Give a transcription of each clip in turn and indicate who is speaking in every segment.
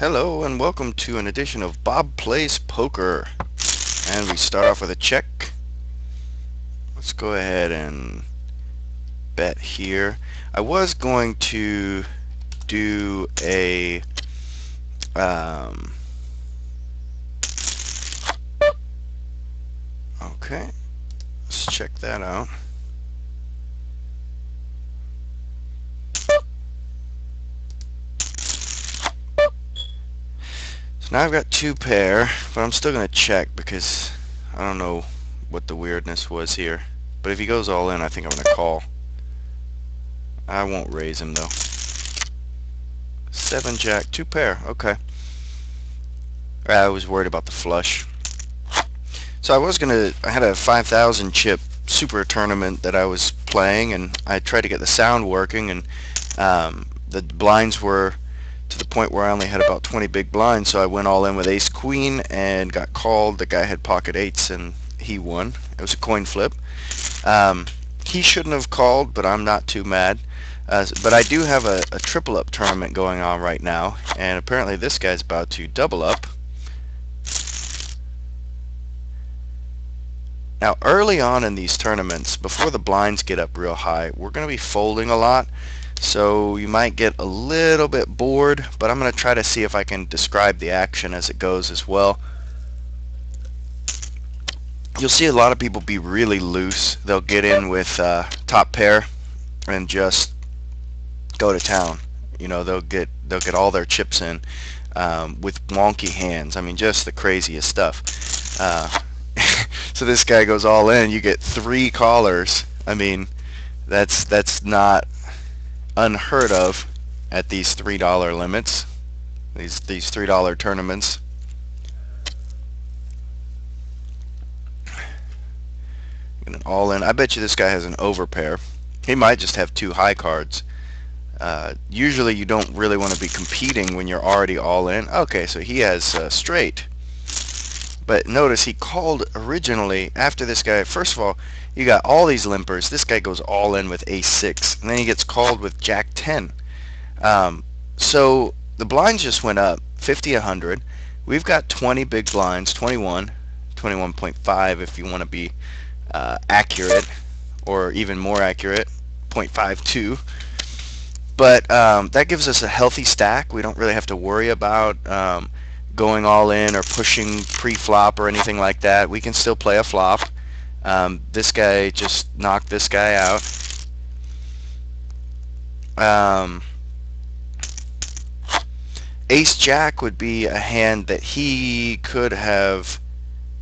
Speaker 1: Hello and welcome to an edition of Bob Plays Poker. And we start off with a check. Let's go ahead and bet here. I was going to do a okay, let's check that out. So now I've got two pair, but I'm still going to check because I don't know what the weirdness was here. But if he goes all in, I think I'm going to call. I won't raise him though. 7 jack, 2 pair, okay. I was worried about the flush. So I had a 5,000 chip super tournament that I was playing, and I tried to get the sound working, and the blinds were to the point where I only had about 20 big blinds, so I went all in with ace queen and got called. The guy had pocket eights and he won. It was a coin flip. He shouldn't have called, but I'm not too mad. But I do have a triple up tournament going on right now, and apparently this guy's about to double up. Now early on in these tournaments, before the blinds get up real high, we're going to be folding a lot, so you might get a little bit bored, but I'm going to try to see if I can describe the action as it goes as well. You'll see a lot of people be really loose. They'll get in with top pair and just go to town. You know, they'll get all their chips in with wonky hands. I mean, just the craziest stuff. So this guy goes all in. You get 3 callers. I mean, that's not unheard of at these $3 limits. These $3 tournaments. An all in. I bet you this guy has an overpair. He might just have 2 high cards. Usually you don't really want to be competing when you're already all in. Okay, so he has straight. But notice he called originally after this guy. First of all, you got all these limpers. This guy goes all in with ace 6, and then he gets called with jack 10. So the blinds just went up 50, 100. We've got 20 big blinds, 21, 21.5 if you want to be accurate, or even more accurate, 0.52. But that gives us a healthy stack. We don't really have to worry about going all in or pushing pre-flop or anything like that. We can still play a flop. This guy just knocked this guy out. Ace Jack would be a hand that he could have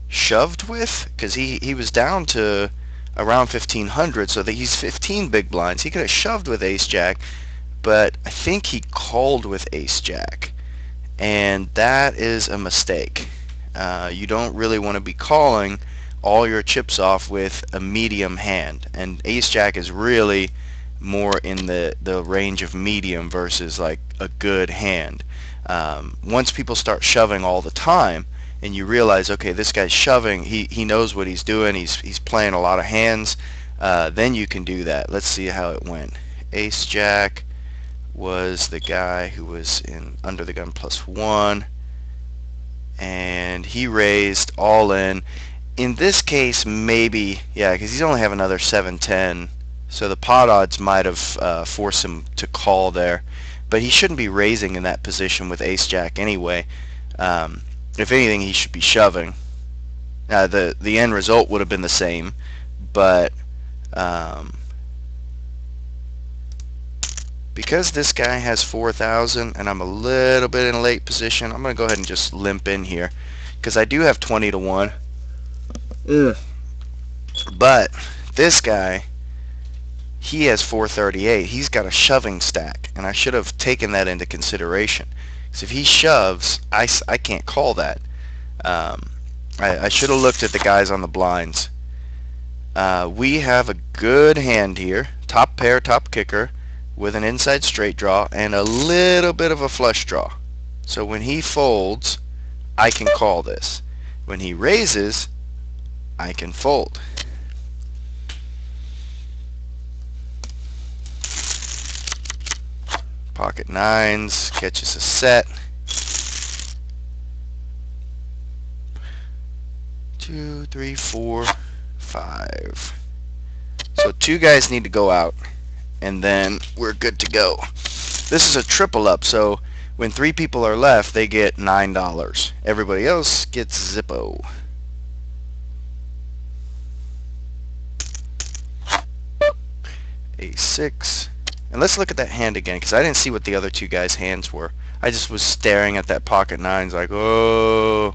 Speaker 1: shoved with, because he was down to around 1,500, so that he's 15 big blinds. He could have shoved with Ace Jack, but I think he called with Ace Jack, and that is a mistake. You don't really want to be calling all your chips off with a medium hand, and Ace Jack is really more in the range of medium versus like a good hand. Once people start shoving all the time and you realize, okay, this guy's shoving, he knows what he's doing, he's playing a lot of hands, then you can do that. Let's see how it went. Ace Jack was the guy who was in under the gun +1, and he raised all in. In this case, maybe, yeah, because he's only have another 7-10, so the pot odds might have forced him to call there, but he shouldn't be raising in that position with Ace Jack anyway. If anything, he should be shoving. The end result would have been the same, but because this guy has 4,000 and I'm a little bit in a late position, I'm going to go ahead and just limp in here, because I do have 20 to 1. Ugh. But this guy, he has 438. He's got a shoving stack, and I should have taken that into consideration. So if he shoves, I can't call that. I should have looked at the guys on the blinds. We have a good hand here. Top pair, top kicker, with an inside straight draw and a little bit of a flush draw. So when he folds, I can call this. When he raises, I can fold. Pocket nines catches a set. 2, 3, 4, 5. So 2 guys need to go out, and then we're good to go. This is a triple up, so when 3 people are left, they get $9. Everybody else gets Zippo. A6. And let's look at that hand again, because I didn't see what the other 2 guys' hands were. I just was staring at that pocket nines like, oh,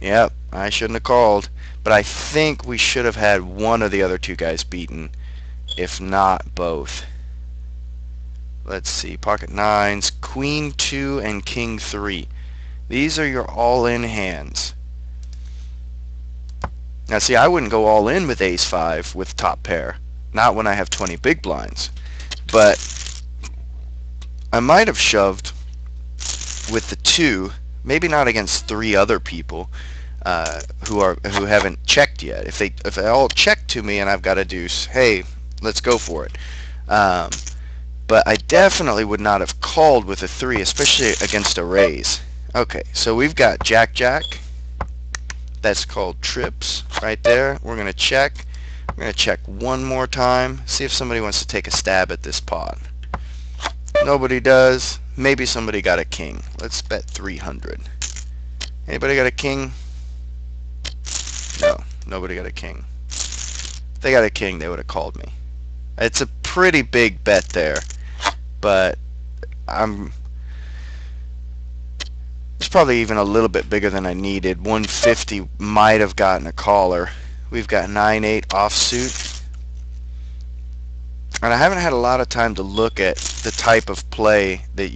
Speaker 1: yep, I shouldn't have called. But I think we should have had one of the other 2 guys beaten, if not both. Let's see, pocket nines, queen 2 and king 3. These are your all-in hands. Now see, I wouldn't go all in with ace 5 with top pair. Not when I have 20 big blinds. But I might have shoved with the 2, maybe not against 3 other people who haven't checked yet. If they all check to me and I've got a deuce, hey, let's go for it. But I definitely would not have called with a 3, especially against a raise. Okay, so we've got Jack-Jack. That's called trips right there. We're going to check. I'm going to check one more time, see if somebody wants to take a stab at this pot. Nobody does. Maybe somebody got a king. Let's bet 300. Anybody got a king? No, nobody got a king. If they got a king, they would have called me. It's a pretty big bet there, but it's probably even a little bit bigger than I needed. 150 might have gotten a caller. We've got 9-8 offsuit. And I haven't had a lot of time to look at the type of play that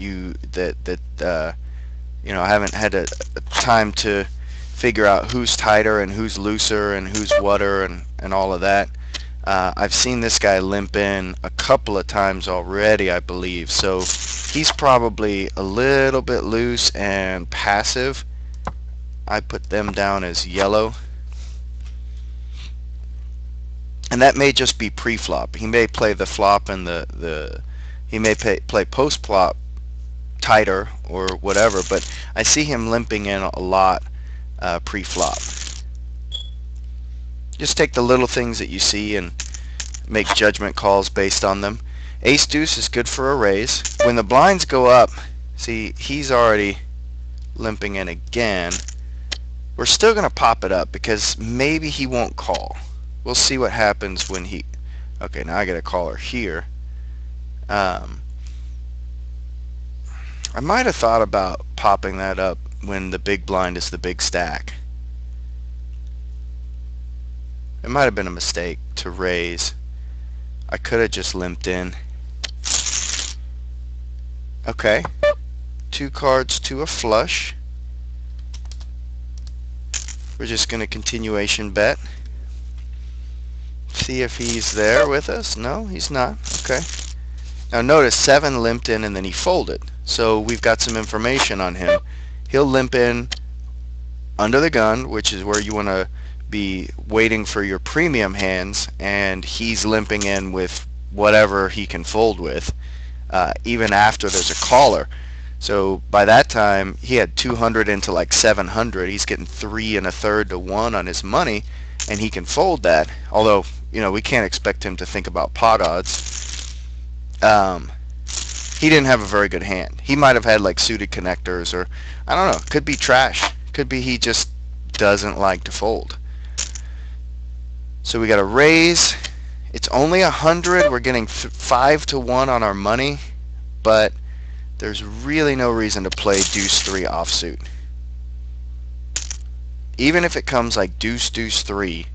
Speaker 1: I haven't had a time to figure out who's tighter and who's looser and who's whatter and all of that. I've seen this guy limp in a couple of times already, I believe. So he's probably a little bit loose and passive. I put them down as yellow. And that may just be pre-flop. He may play the flop and he may play post-flop tighter or whatever, but I see him limping in a lot pre-flop. Just take the little things that you see and make judgment calls based on them. Ace deuce is good for a raise. When the blinds go up, see, he's already limping in again. We're still going to pop it up because maybe he won't call. We'll see what happens when he... Okay, now I get a caller here. I might have thought about popping that up when the big blind is the big stack. It might have been a mistake to raise. I could have just limped in. Okay. 2 cards to a flush. We're just going to continuation bet. See if he's there with us. No, he's not. Okay. Now notice 7 limped in and then he folded. So we've got some information on him. He'll limp in under the gun, which is where you want to be waiting for your premium hands, and he's limping in with whatever he can fold with, even after there's a caller. So by that time, he had 200 into like 700. He's getting 3 1/3 to 1 on his money, and he can fold that. Although, we can't expect him to think about pot odds. He didn't have a very good hand. He might have had like suited connectors, or I don't know. Could be trash. Could be he just doesn't like to fold. So we got a raise. It's only 100. We're getting 5 to 1 on our money, but there's really no reason to play deuce 3 offsuit. Even if it comes like deuce 3,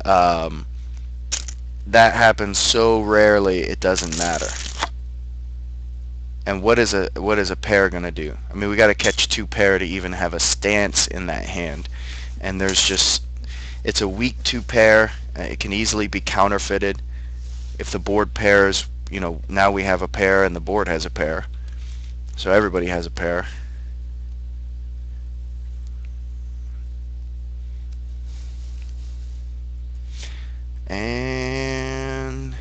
Speaker 1: that happens so rarely it doesn't matter. And what is a pair gonna do? I mean, we got to catch 2 pair to even have a stance in that hand, and it's a weak 2 pair. It can easily be counterfeited. If the board pairs, now we have a pair and the board has a pair, so everybody has a pair. And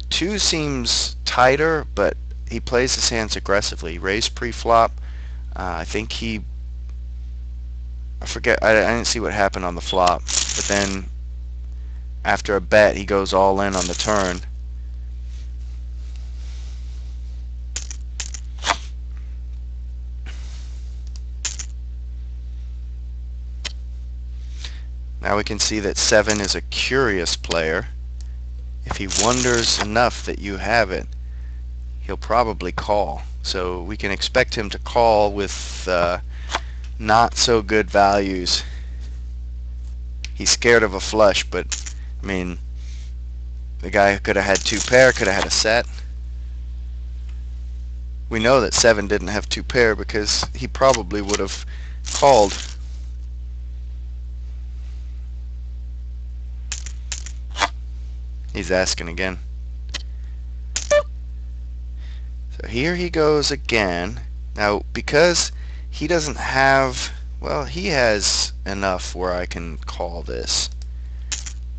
Speaker 1: 2 seems tighter, but he plays his hands aggressively. Raise pre-flop. I think I forget, I didn't see what happened on the flop, but then after a bet he goes all in on the turn. Now we can see that 7 is a curious player. If he wonders enough that you have it, he'll probably call. So we can expect him to call with not so good values. He's scared of a flush, but I mean, the guy could have had 2 pair, could have had a set. We know that 7 didn't have 2 pair because he probably would have called. He's asking again. So here he goes again. Now, because he doesn't have, well, he has enough where I can call this.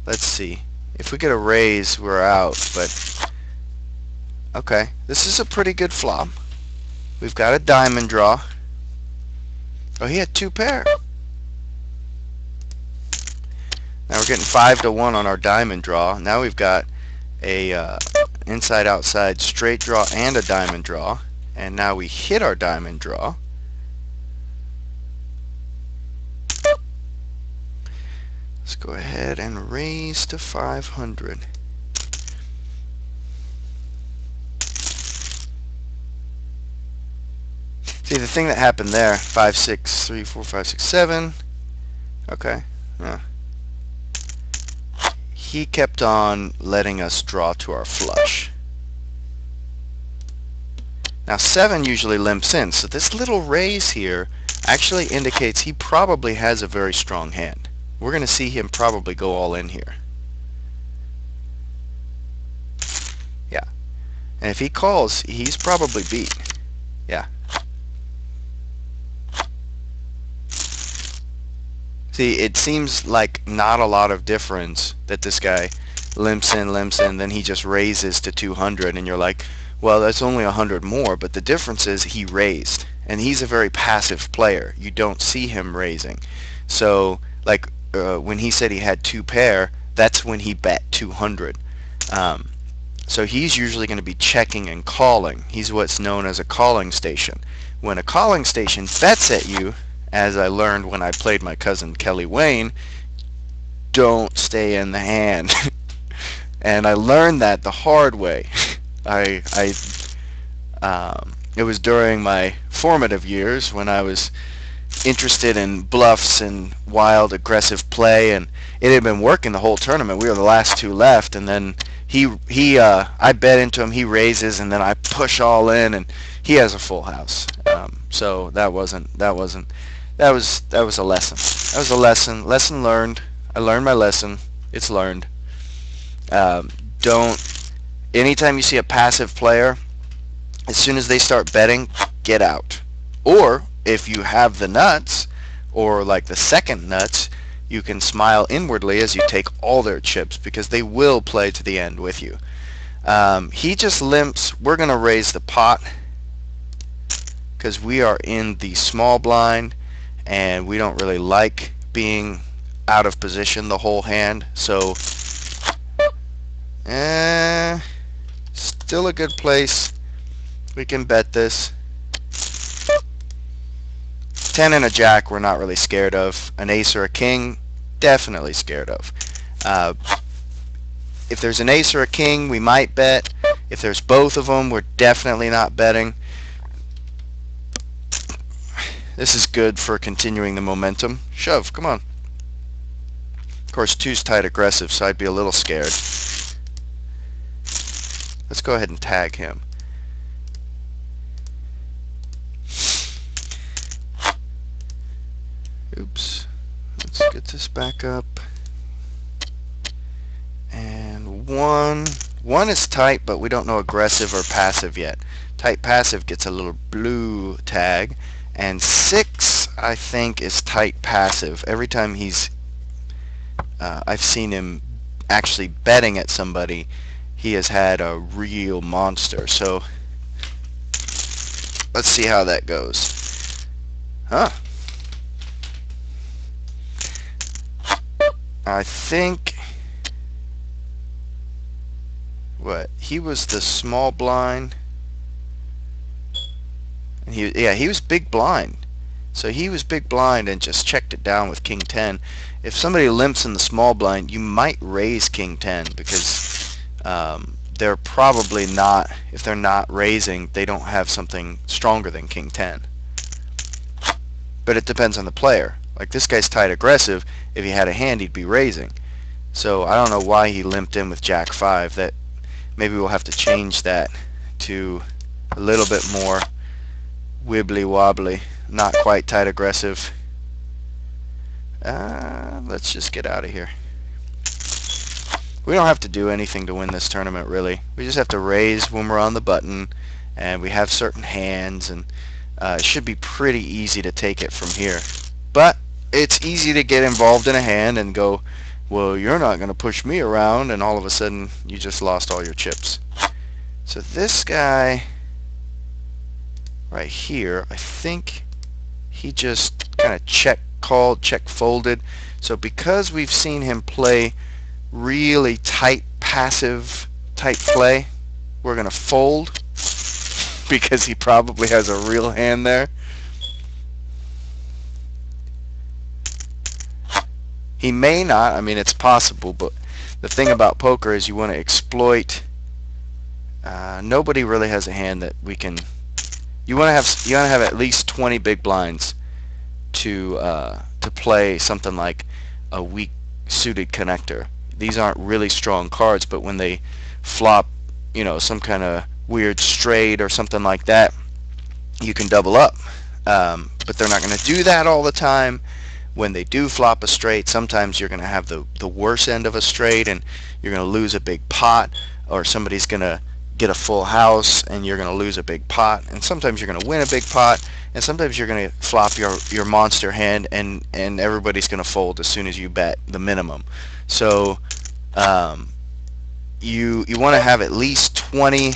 Speaker 1: Let's see. If we get a raise, we're out, but okay. This is a pretty good flop. We've got a diamond draw. Oh, he had 2 pair. Now we're getting 5-1 on our diamond draw. Now we've got a inside-outside straight draw and a diamond draw. And now we hit our diamond draw. Let's go ahead and raise to 500. See, the thing that happened there, 5, 6, 3, 4, 5, 6, 7. Okay. Yeah. He kept on letting us draw to our flush. Now 7 usually limps in, so this little raise here actually indicates he probably has a very strong hand. We're going to see him probably go all in here. Yeah. And if he calls, he's probably beat. Yeah. See, it seems like not a lot of difference that this guy limps in, then he just raises to 200, and you're like, well, that's only 100 more, but the difference is he raised, and he's a very passive player. You don't see him raising. So, like, when he said he had 2 pair, that's when he bet 200. So he's usually going to be checking and calling. He's what's known as a calling station. When a calling station bets at you, as I learned when I played my cousin Kelly Wayne, don't stay in the hand. And I learned that the hard way. It was during my formative years when I was interested in bluffs and wild aggressive play, and it had been working the whole tournament. We were the last 2 left, and then I bet into him, he raises, and then I push all in, and he has a full house. So that was a lesson. That was a lesson learned. I learned my lesson. It's learned. Anytime you see a passive player, as soon as they start betting, get out. Or if you have the nuts, or like the second nuts, you can smile inwardly as you take all their chips, because they will play to the end with you. He just limps. We're going to raise the pot because we are in the small blind, and we don't really like being out of position the whole hand. So, still a good place. We can bet this. 10 and a jack we're not really scared of. An ace or a king, definitely scared of. If there's an ace or a king, we might bet. If there's both of them, we're definitely not betting. This is good for continuing the momentum. Shove, come on. Of course, 2's tight aggressive, so I'd be a little scared. Let's go ahead and tag him. Oops. Let's get this back up. And 1 is tight, but we don't know aggressive or passive yet. Tight passive gets a little blue tag. And 6, I think, is tight passive. Every time I've seen him actually betting at somebody, he has had a real monster. So let's see how that goes. Huh. I think... What? He was the small blind. And he was big blind. So he was big blind and just checked it down with King 10. If somebody limps in the small blind, you might raise King 10 because they're probably not, if they're not raising, they don't have something stronger than King 10. But it depends on the player. Like this guy's tight aggressive. If he had a hand, he'd be raising. So I don't know why he limped in with Jack 5. That maybe we'll have to change that to a little bit more wibbly wobbly, not quite tight aggressive. Let's just get out of here. We don't have to do anything to win this tournament, really. We just have to raise when we're on the button, and we have certain hands, and it should be pretty easy to take it from here. But it's easy to get involved in a hand and go, well, you're not going to push me around, and all of a sudden you just lost all your chips. So this guy right here, I think he just kind of check called, check folded. So because we've seen him play really tight, passive type play, we're going to fold because he probably has a real hand there. He may not. I mean, it's possible, but the thing about poker is you want to exploit. Nobody really has a hand that we can. You want to have at least 20 big blinds to play something like a weak suited connector. These aren't really strong cards, but when they flop, you know, some kind of weird straight or something like that, you can double up. But they're not going to do that all the time. When they do flop a straight, sometimes you're going to have the worst end of a straight and you're going to lose a big pot, or somebody's going to get a full house and you're going to lose a big pot, and sometimes you're going to win a big pot, and sometimes you're going to flop your monster hand and everybody's going to fold as soon as you bet the minimum. So you want to have at least 20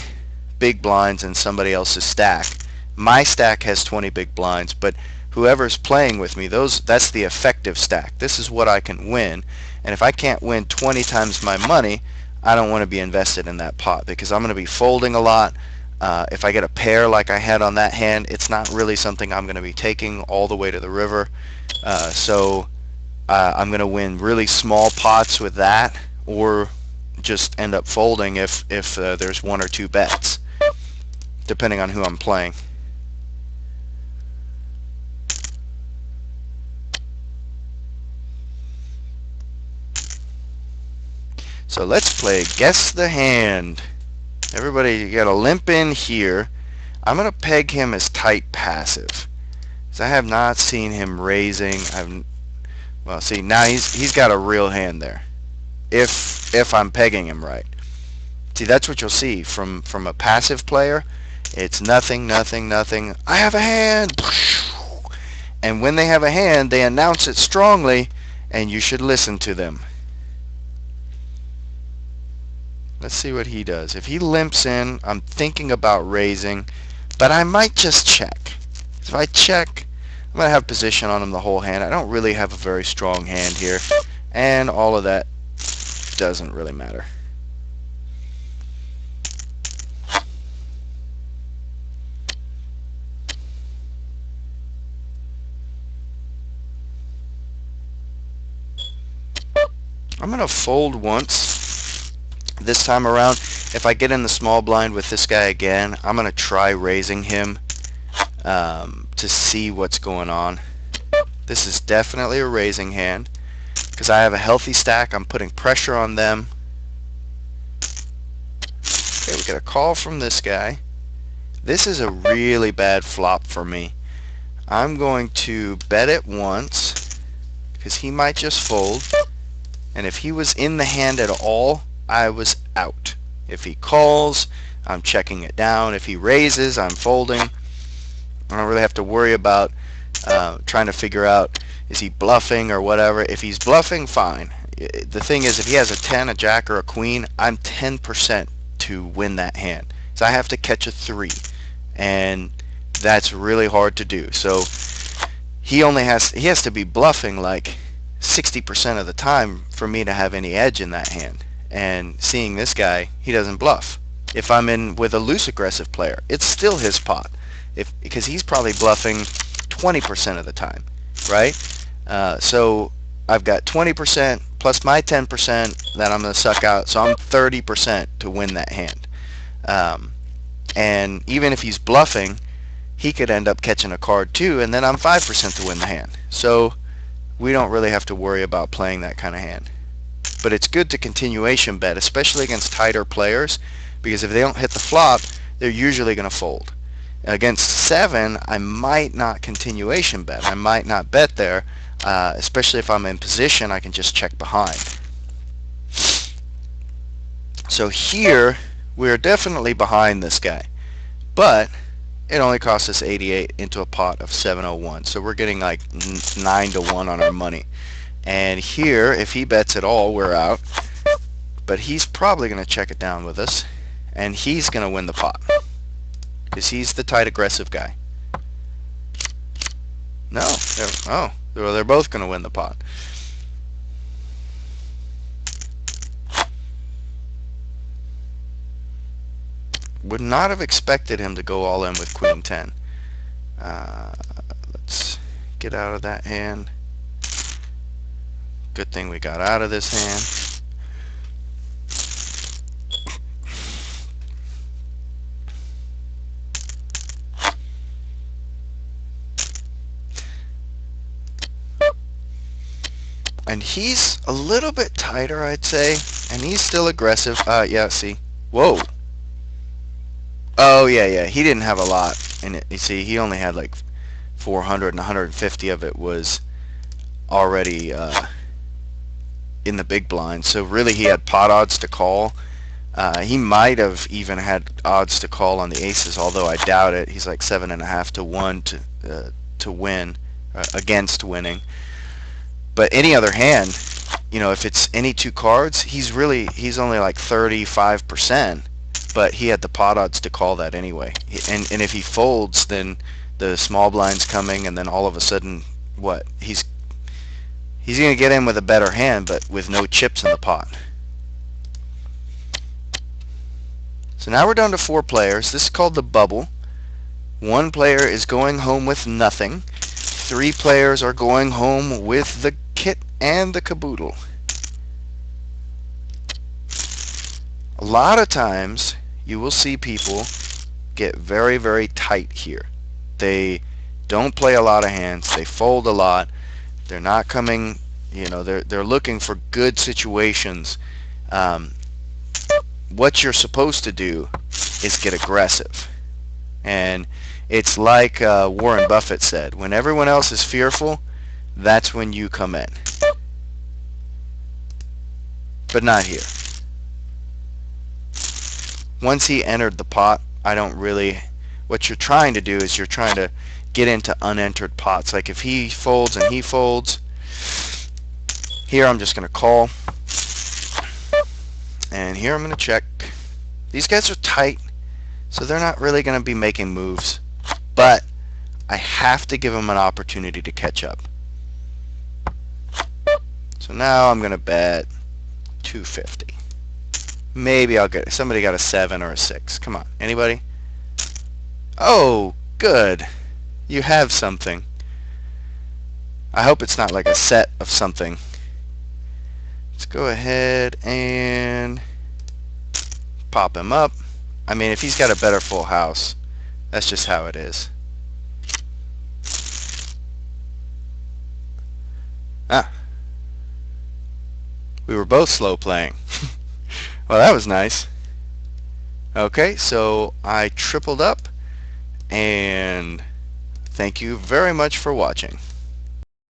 Speaker 1: big blinds in somebody else's stack. My stack has 20 big blinds, but whoever's playing with me, that's the effective stack. This is what I can win, and if I can't win 20 times my money, I don't want to be invested in that pot because I'm going to be folding a lot. If I get a pair like I had on that hand, it's not really something I'm going to be taking all the way to the river. So I'm going to win really small pots with that, or just end up folding if there's one or two bets, depending on who I'm playing. So let's play Guess the Hand. Everybody, you got a limp in here. I'm going to peg him as tight passive, because I have not seen him raising. Well, see, now he's got a real hand there, if I'm pegging him right. See, that's what you'll see from a passive player. It's nothing, nothing, nothing. I have a hand. And when they have a hand, they announce it strongly, and you should listen to them. Let's see what he does. If he limps in, I'm thinking about raising, but I might just check. If I check, I'm going to have position on him the whole hand. I don't really have a very strong hand here, and all of that doesn't really matter. I'm going to fold once. This time around, if I get in the small blind with this guy again, I'm going to try raising him to see what's going on. This is definitely a raising hand because I have a healthy stack. I'm putting pressure on them. Okay, we get a call from this guy. This is a really bad flop for me. I'm going to bet it once because he might just fold. And if he was in the hand at all, I was out. If he calls, I'm checking it down. If he raises, I'm folding. I don't really have to worry about trying to figure out, is he bluffing or whatever. If he's bluffing, fine. The thing is, if he has a 10, a jack, or a queen, I'm 10% to win that hand. So I have to catch a 3. And that's really hard to do. So he has to be bluffing like 60% of the time for me to have any edge in that hand. And seeing this guy, he doesn't bluff. If I'm in with a loose aggressive player, it's still his pot, because he's probably bluffing 20% of the time, right? So I've got 20% plus my 10% that I'm going to suck out, so I'm 30% to win that hand. And even if he's bluffing, he could end up catching a card too, and then I'm 5% to win the hand. So we don't really have to worry about playing that kind of hand. But it's good to continuation bet, especially against tighter players, because if they don't hit the flop, they're usually going to fold. Against 7, I might not continuation bet. I might not bet there, especially if I'm in position. I can just check behind. So here, we're definitely behind this guy. But it only cost us 88 into a pot of 701. So we're getting like 9 to 1 on our money. And here, if he bets at all, we're out. But he's probably going to check it down with us. And he's going to win the pot, because he's the tight aggressive guy. No. They're both going to win the pot. Would not have expected him to go all in with Queen 10. Let's get out of that hand. Good thing we got out of this hand. And he's a little bit tighter, I'd say. And he's still aggressive. Yeah, see. Whoa. Oh, yeah. He didn't have a lot in it. You see, he only had like 400, and 150 of it was already in the big blind. So really he had pot odds to call. He might have even had odds to call on the aces, although I doubt it. He's like 7.5 to 1 to win, against winning. But any other hand, if it's any two cards, he's only like 35%, but he had the pot odds to call that anyway. And if he folds, then the small blind's coming, and then all of a sudden, what? He's going to get in with a better hand, but with no chips in the pot. So now we're down to 4 players. This is called the bubble. 1 player is going home with nothing. 3 players are going home with the kit and the caboodle. A lot of times you will see people get very, very tight here. They don't play a lot of hands. They fold a lot. They're not coming, they're looking for good situations. What you're supposed to do is get aggressive. And it's like Warren Buffett said, when everyone else is fearful, that's when you come in. But not here. Once he entered the pot, what you're trying to do is you're trying to get into unentered pots. Like if he folds and he folds, here I'm just going to call. And here I'm going to check. These guys are tight, so they're not really going to be making moves. But I have to give them an opportunity to catch up. So now I'm going to bet 250. Maybe I'll get somebody got a 7 or a 6. Come on, anybody? Oh, good. You have something. I hope it's not like a set of something. Let's go ahead and pop him up. I mean, if he's got a better full house, that's just how it is. We were both slow playing. Well, that was nice. Okay, so I tripled up, and thank you very much for watching.